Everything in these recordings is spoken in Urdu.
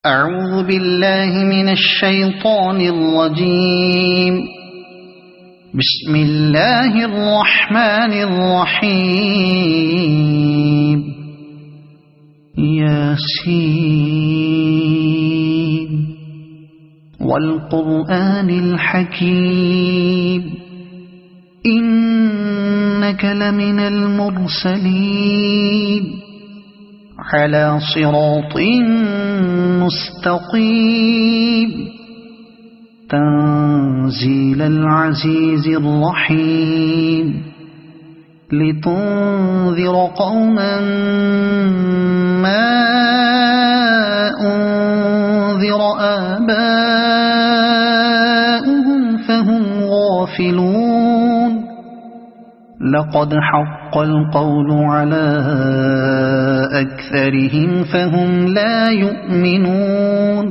أعوذ بالله من الشيطان الرجيم. بسم الله الرحمن الرحيم. ياسين والقرآن الحكيم إنك لمن المرسلين على صراط مستقيم تنزيل العزيز الرحيم لتنذر قوما ما أنذر آباؤهم فهم غافلون. لقد حق القول على أكثرهم فهم لا يؤمنون.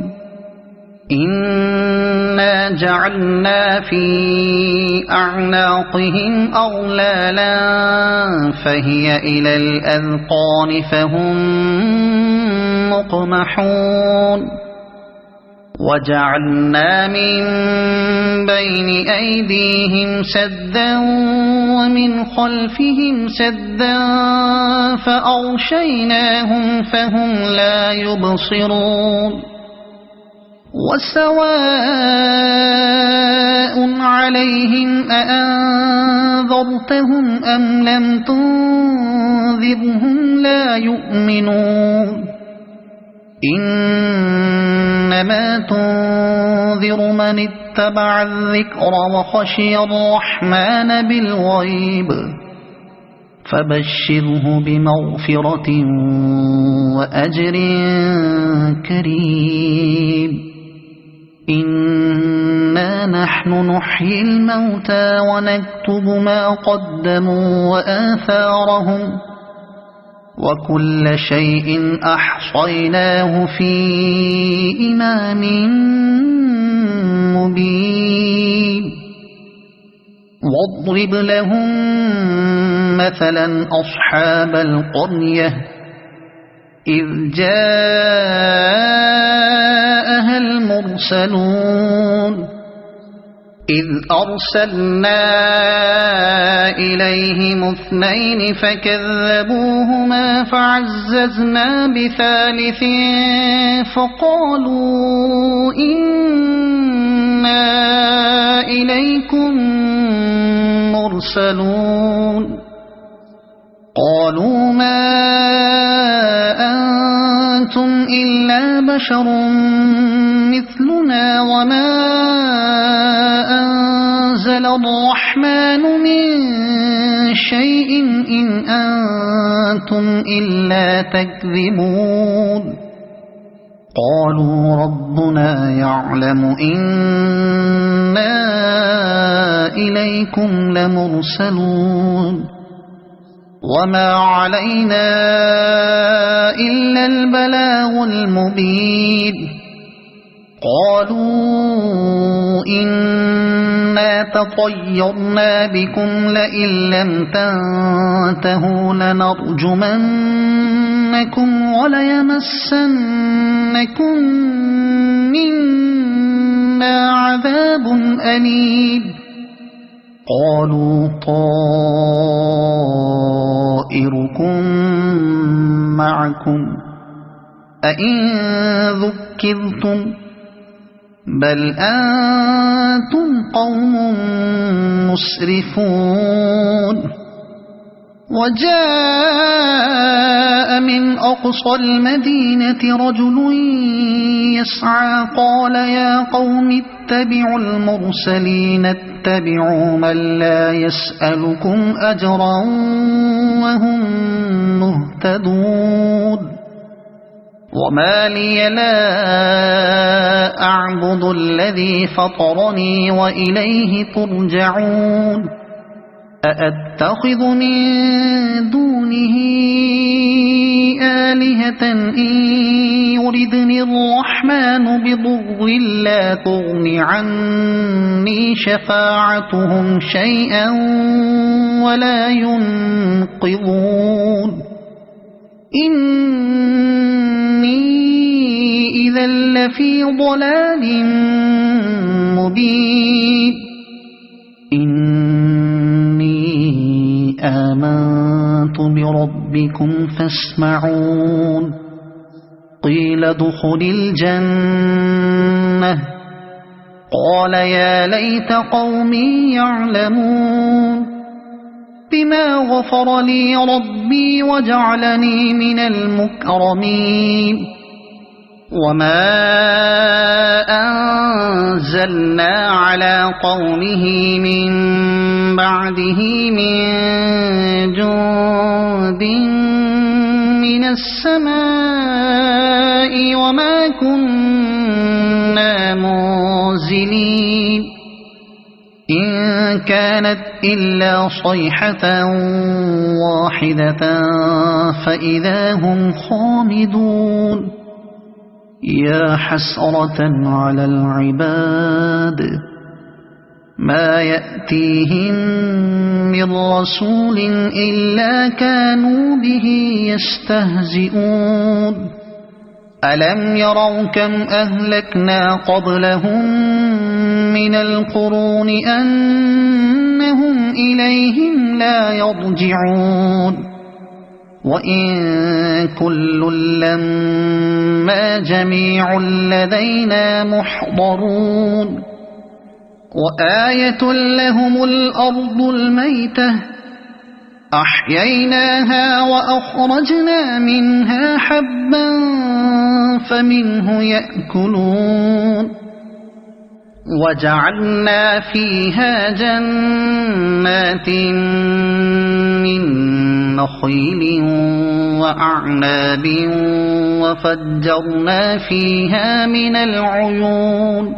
إنا جعلنا في أعناقهم أغلالا فهي إلى الأذقان فهم مقمحون. وجعلنا من بين أيديهم سدا ومن خلفهم سدا فأغشيناهم فهم لا يبصرون. وسواء عليهم أأنذرتهم أم لم تنذرهم لا يؤمنون. إنما تنذر من اتبع الذكر وخشي الرحمن بالغيب فبشره بمغفرة وأجر كريم. إنا نحن نحيي الموتى ونكتب ما قدموا وآثارهم وكل شيء أحصيناه في إمام مبين. واضرب لهم مثلا أصحاب القرية إذ جاءها المرسلون إذ أرسلنا إليهم اثنين فكذبوهما فعززنا بثالث فقالوا إنا إليكم مرسلون. قالوا ما أنتم إلا بشر مثلنا وما أنزل الرحمن من شيء إن أنتم إلا تكذبون. قالوا ربنا يعلم إنا إليكم لمرسلون وما علينا إلا البلاغ المبين. قالوا إنا تطيرنا بكم لئن لم تنتهوا لنرجمنكم وليمسنكم منا عذاب أليم. قالوا طائركم معكم أئن ذكرتم بل أنتم قوم مسرفون. وجاء من أقصى المدينة رجل يسعى قال يا قوم اتبعوا المرسلين اتبعوا من لا يسألكم أجرا وهم مهتدون. وما لي لا أعبد الذي فطرني وإليه ترجعون. أأتخذ من دونه آلهة إن يردني الرحمن بضر لا تغن عني شفاعتهم شيئا ولا ينقذون. إني إذا لفي ضلال مبين إني آمنت بربكم فاسمعون قيل ادخل الجنة قال يا ليت قومي يعلمون بما غفر لي ربي وجعلني من المكرمين وما أنزلنا على قومه من بعده من جند من السماء وما كنا منزلين إن كانت إلا صيحة واحدة فإذا هم خامدون يا حسرة على العباد ما يأتيهم من رسول إلا كانوا به يستهزئون ألم يروا كم أهلكنا قبلهم من القرون أنهم إليهم لا يرجعون وإن كل لما جميع لدينا محضرون وآية لهم الأرض الميتة أحييناها وأخرجنا منها حبا فمنه يأكلون وجعلنا فيها جنات من نخيل وأعناب وفجرنا فيها من العيون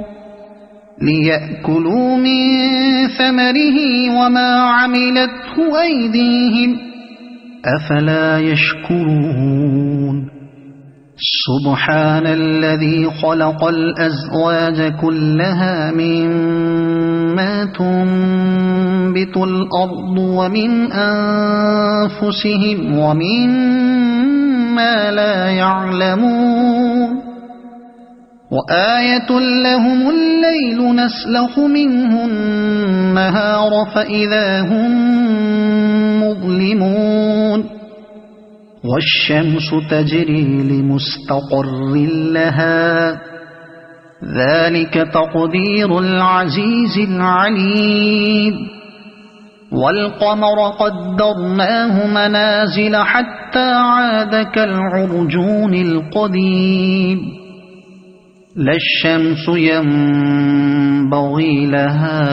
ليأكلوا من ثمره وما عملته أيديهم أفلا يشكرون سبحان الذي خلق الأزواج كلها مما تنبت الأرض ومن أنفسهم ومما لا يعلمون وآية لهم الليل نسلخ منه النهار فإذا هم مظلمون والشمس تجري لمستقر لها ذلك تقدير العزيز العليم والقمر قدرناه منازل حتى عاد كالعرجون القديم لا الشمس ينبغي لها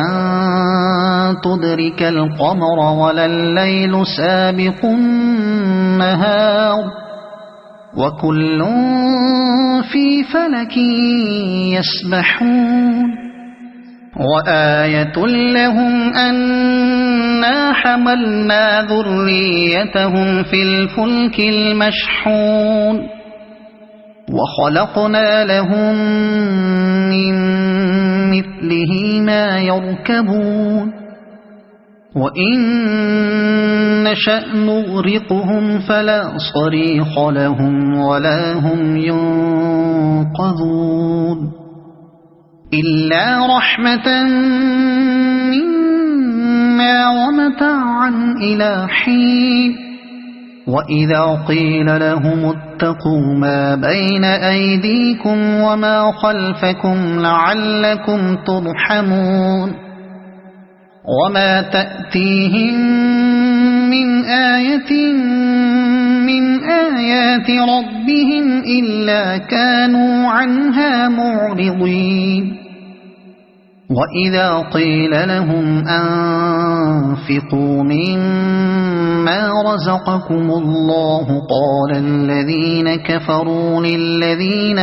أن تدرك القمر ولا الليل سابق النهار وكل في فلك يسبحون وآية لهم أنا حملنا ذريتهم في الفلك المشحون وخلقنا لهم من مثله ما يركبون وإن نشأ نغرقهم فلا صريخ لهم ولا هم ينقذون إلا رحمة منا ومتاعا إلى حين وإذا قيل لهم اتقوا ما بين أيديكم وما خلفكم لعلكم ترحمون وما تأتيهم من آية من آيات ربهم إلا كانوا عنها معرضين وإذا قيل لهم أنفقوا مما رزقكم الله قال الذين كفروا للذين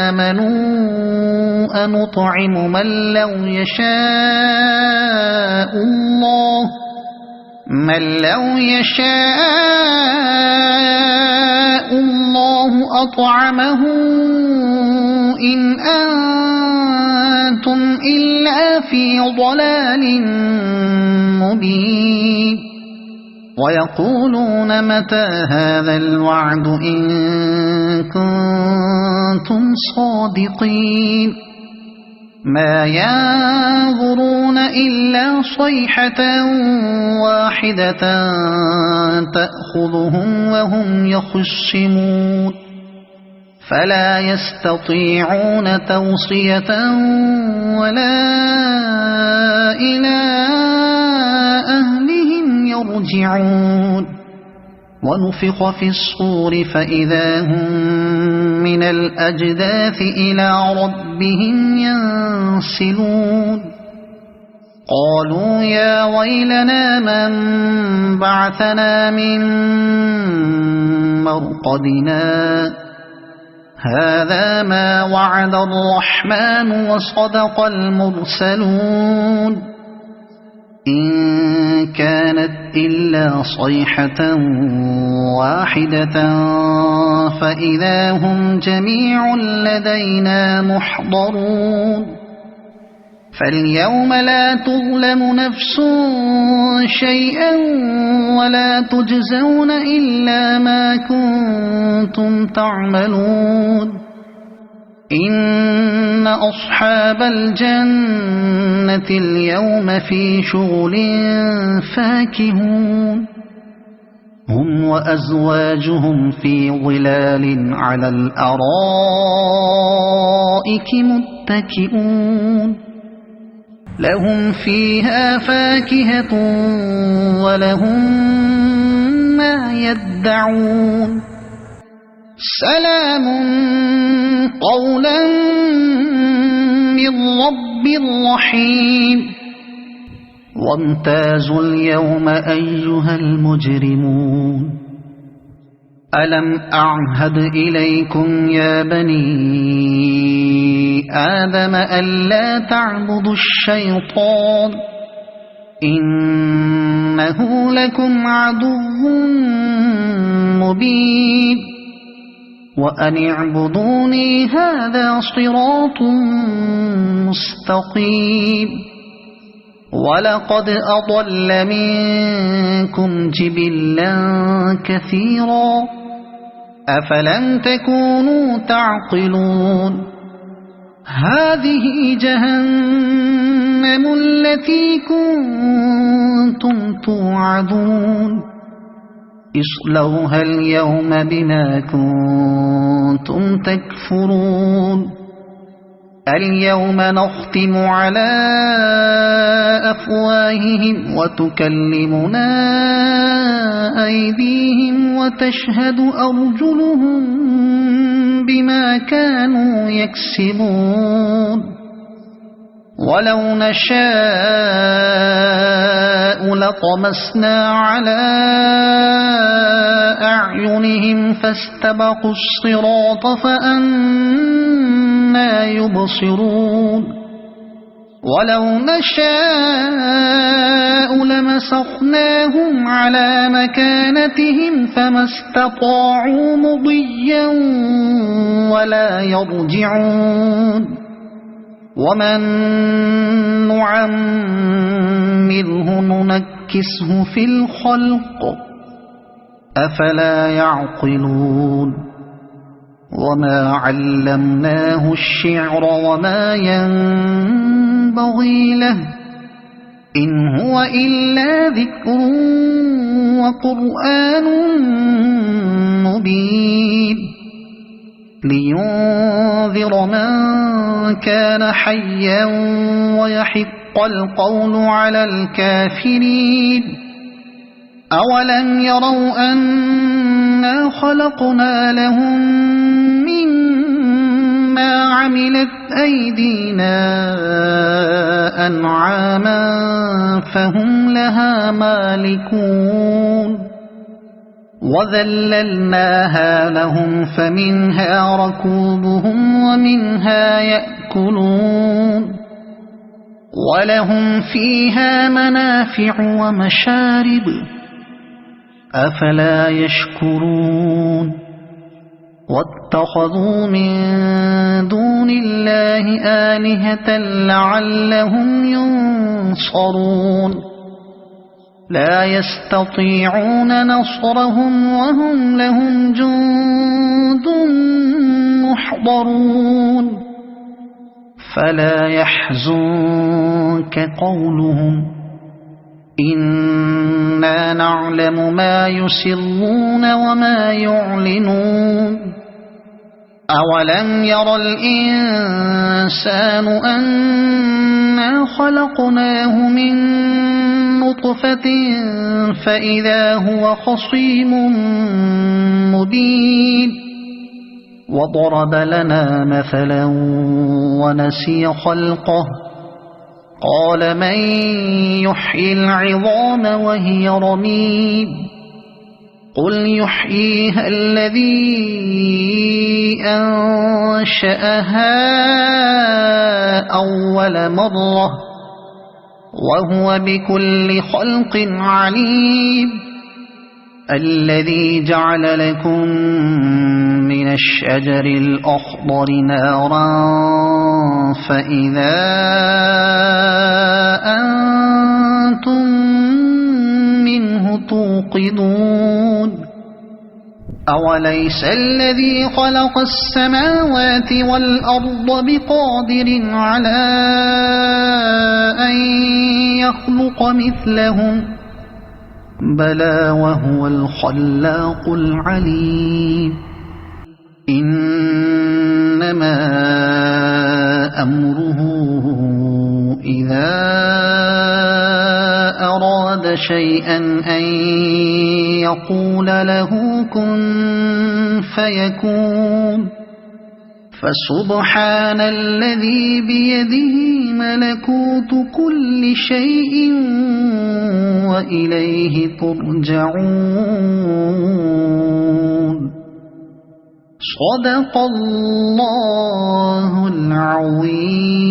آمنوا أنطعم من لو يشاء الله أطعمه إن أنتم إلا في ضلال مبين ويقولون متى هذا الوعد إن كنتم صادقين ما ينظرون إلا صيحة واحدة تأخذهم وهم يخصمون فلا يستطيعون توصية ولا إلى أهلهم يرجعون ونفخ في الصور فإذا هم من الأجداث إلى ربهم ينسلون قالوا يا ويلنا من بعثنا من مرقدنا هذا ما وعد الرحمن وصدق المرسلون إن كانت إلا صيحة واحدة فإذا هم جميع لدينا محضرون فاليوم لا تظلم نفس شيئا ولا تجزون إلا ما كنتم تعملون إن أصحاب الجنة اليوم في شغل فاكهون هم وأزواجهم في ظلال على الأرائك متكئون لهم فيها فاكهة ولهم ما يدعون سلام قولا من رب رحيم وامتازوا اليوم أيها المجرمون ألم أعهد إليكم يا بني آدم ألا تعبدوا الشيطان إنه لكم عدو مبين وأن اعبدوني هذا صراط مستقيم ولقد أضل منكم جبلا كثيرا أفلم تكونوا تعقلون هذه جهنم التي كنتم توعدون اصلوها اليوم بما كنتم تكفرون اليوم نختم على أفواههم وتكلمنا أيديهم وتشهد أرجلهم بما كانوا يكسبون ولو نشاء لطمسنا على أعينهم فاستبقوا الصراط فأنى يبصرون ولو نشاء لمسخناهم على مكانتهم فما استطاعوا مضيا ولا يرجعون ومن نعمره ننكسه في الخلق أفلا يعقلون وما علمناه الشعر وما ينبغي له إن هو إلا ذكر وقرآن مبين لينذر من كان حيا ويحق القول على الكافرين أولم يروا أنا خلقنا لهم مما عملت أيدينا أنعاما فهم لها مالكون وذللناها لهم فمنها ركوبهم ومنها يأكلون ولهم فيها منافع ومشارب أفلا يشكرون واتخذوا من دون الله آلهة لعلهم ينصرون لا يستطيعون نصرهم وهم لهم جند محضرون فلا يحزنك قولهم إنا نعلم ما يسرون وما يعلنون أولم ير الإنسان أنا خلقناه من نطفة فإذا هو خصيم مبين وضرب لنا مثلا ونسي خلقه قال من يحيي العظام وهي رميم قل يحييها الذي أنشأها أول مرة وهو بكل خلق عليم الذي جعل لكم من الشجر الأخضر نارا فإذا أنتم منه توقدون أوليس الذي خلق السماوات والأرض بقادر على أن يخلق مثلهم بلى وهو الخلاق العليم إنما أمره إذا أراد شيئا أن يقول له كن فيكون فسبحان الذي بيده ملكوت كل شيء وإليه ترجعون صدق الله العظيم.